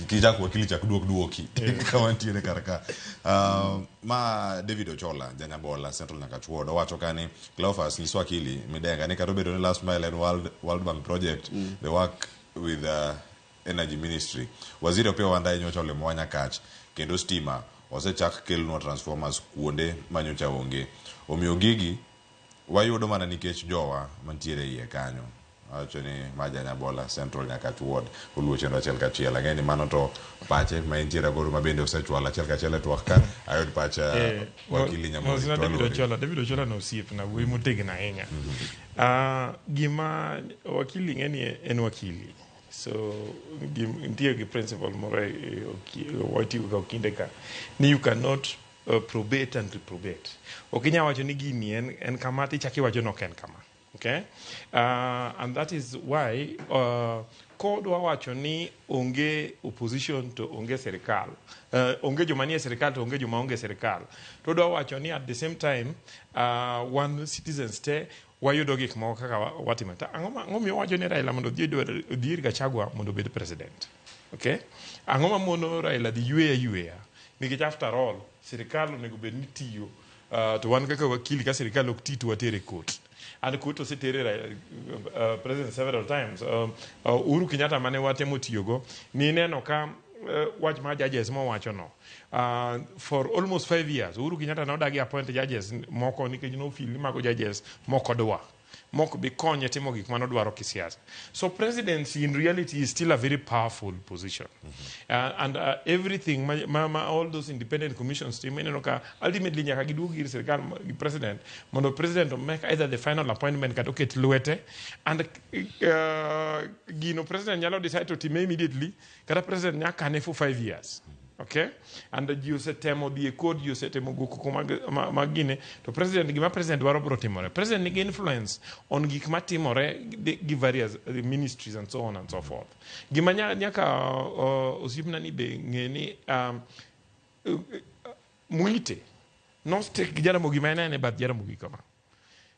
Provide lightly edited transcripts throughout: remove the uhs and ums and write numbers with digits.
kijak wakili chak duoki kama ntiere karaka ma David Ochola Janyabola Central Nyakachuod owacho kani Cleophas nyiso wakili midenga ni kata bedo ni last mile and World Bank project they work with energy ministry waziri pia wandai nyocha ole mwanya kach kendo stima osechak kelno transformers kuonde manyocha onge omiyo gigi wayudo mana nikech jowa mantiere iye kanyo acho ni Janyabola Central Nyakachuod oluochendo achiel kachiel ageni mano to pache ma intiere godo mabende osechwala achiel kachiel twak ka ayud pacha wakili Nyamori David Ochola no siep na wuoyi motegno ahinya gima wakili ng'eni en wakili so nitie gi principle moro watiyo ga kinde ka ni you cannot probate and reprobate okinya wacho ni gini en kama tichaki wacho no ken kama okay and that is why kodwa wacho ni onge opposition to onge serikal onge joma nie serikal to onge joma onge serikal to dwa wacho ni at the same time one citizens te wayudo gik moko kaka watimo ta ang'o miyo wacho ni Raila mondo odhier Gachagua mondo obed president okay ang'o ma mono Raila dhi yweya nikech after all serikal onego bed ni tiyo to wan kaka wakili ka serikal ok ti to watere court and court osetere president several times Uhuru Kenyatta mane watemo tiyogo ni neno ka wach ma judges mo wacho no for almost 5 years Uhuru Kenyatta nodagi appoint judges moko nikech no feel mago judges moko dwa moko be konye timo gik mano dwaro kisiasa so presidency in reality is still a very powerful position and everything all those independent commissions team ka ultimately nyaka giduogi ir serikal president mondo president make either the final appointment kata oket lwete and gino president nyalo decide to time immediately kata president nyaka ne for 5 years okay and you setemo the code you setemo goko magine to president gima president dwaro bro timore president nigi influence on gik matimore gi various ministries and so on and so forth gima nyaka osipna ni be ngeni muite no stick Jaramogi maene bat Jaramogi kama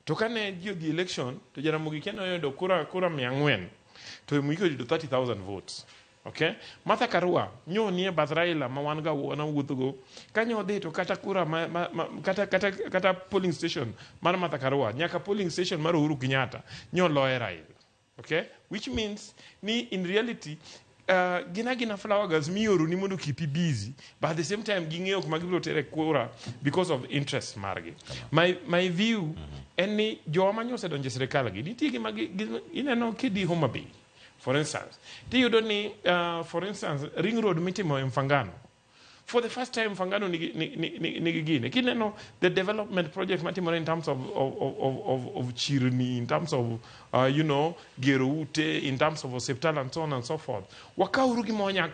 to kane the election to Jaramogi kenoyodo kura 400 to muiko do 30,000 votes okay Martha Karua nyo nie bath Raila ma wan ga wana wuothogo kanyo dhi to kata kura kata polling station mar Martha Karua nyaka polling station mar Uhuru Kenyatta nyo loye Raila okay which means ni in reality gina flower girls miyoru ni mondo keep busy but at the same time ging'eyo kuma gibiro tere kura because of interest margi my view any joma nyose donje serikal gi nitie gima ineno kidi Homa Bay for instance tiyudo ni for instance ring road mitimo Mfangano for the first time Mfangano nigi gine kineno the development project matimore in terms of chirni in terms of you know gero ute in terms of hospital and so on and so forth wakauru gimonya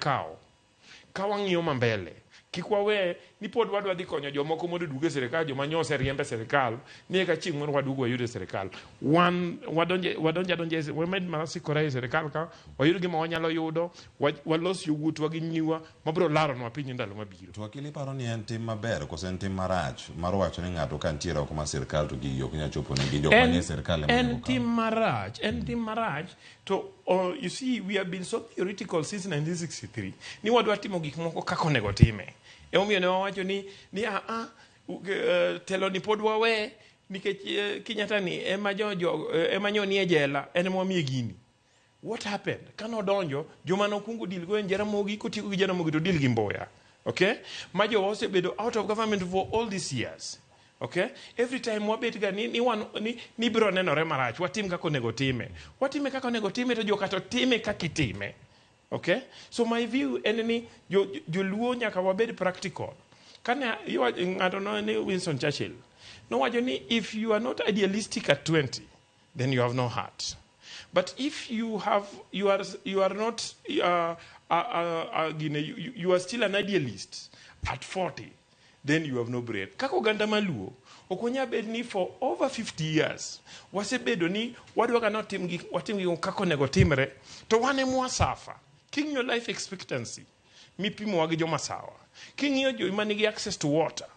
kawang'iyo mambele kikwawe ni pod wadwa dhi konyo jomoko mondo duge serikal joma nyose riembe serikal ni ka chieng' mondo wadugo yude serikal wadonje we med mana sikore serikal ka wayudo gima wanyalo yudo walos yowuot wa gi nyiwa mabro laro no piny ndalo mabiro to akili paro ni en tim maber koso en tim marach mar wacho ni ng'ato ka ntiere oko ma serikal to gi ok nya chopo ne gi joma nie serikal en tim marach to you see we have been so theoretical since 1963 ni wadwa timo gik moko kako nego time omiyo ne wawacho ni telo ni pod wawe nikech Kenyatta ni ema nyoni e jela en momiye gini what happened kano donjo joma nokungo deal go en Jaramogi kotieko gi Jaramogi to deal gi Mboya okay ma jo osebedo out of government for all these years okay every time wabet ga ni biro nenore marach watim kako nego time watime kako nego time to joka to time kakitime okay so my view enemy joluo nyaka wabed practical kana I don't know any Winston Churchill no wacho ni if you are not idealistic at 20 then you have no heart but if you are not you are still an idealist at 40 then you have no brain kako ganda maluo okonya bed ni for over 50 years wasebedo ni wadwa kana watim gi kako nego timre to wane mwasafa king your life expectancy mipimo wagi joma sawa king yo joma nigi access to water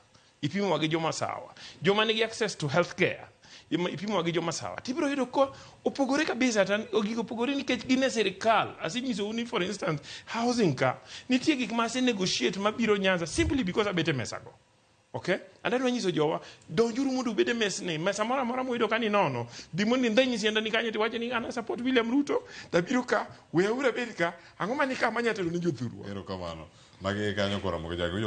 ipimo wagi joma sawa joma nigi access to healthcare ipimo gi jo Masawa tibiro yudo ko opogore kabisa tan gigo opogore nikech gin e sirikal asinyiso uni for instance housing ka nitie gik ma ase negotiate mabiro Nyanza simply because abete mesa go. Okay? And adwa nyiso jowa donjuru mondo ubede mesni mesa mora mora moyudo kani nono dimondi ndanyisi enda ni kanyo tiwacho ni ana support William Ruto tabiro ka weura bed ka ang'o mani ka manyatelo ni jothurwa erokamano magi kanyo kora mogo jago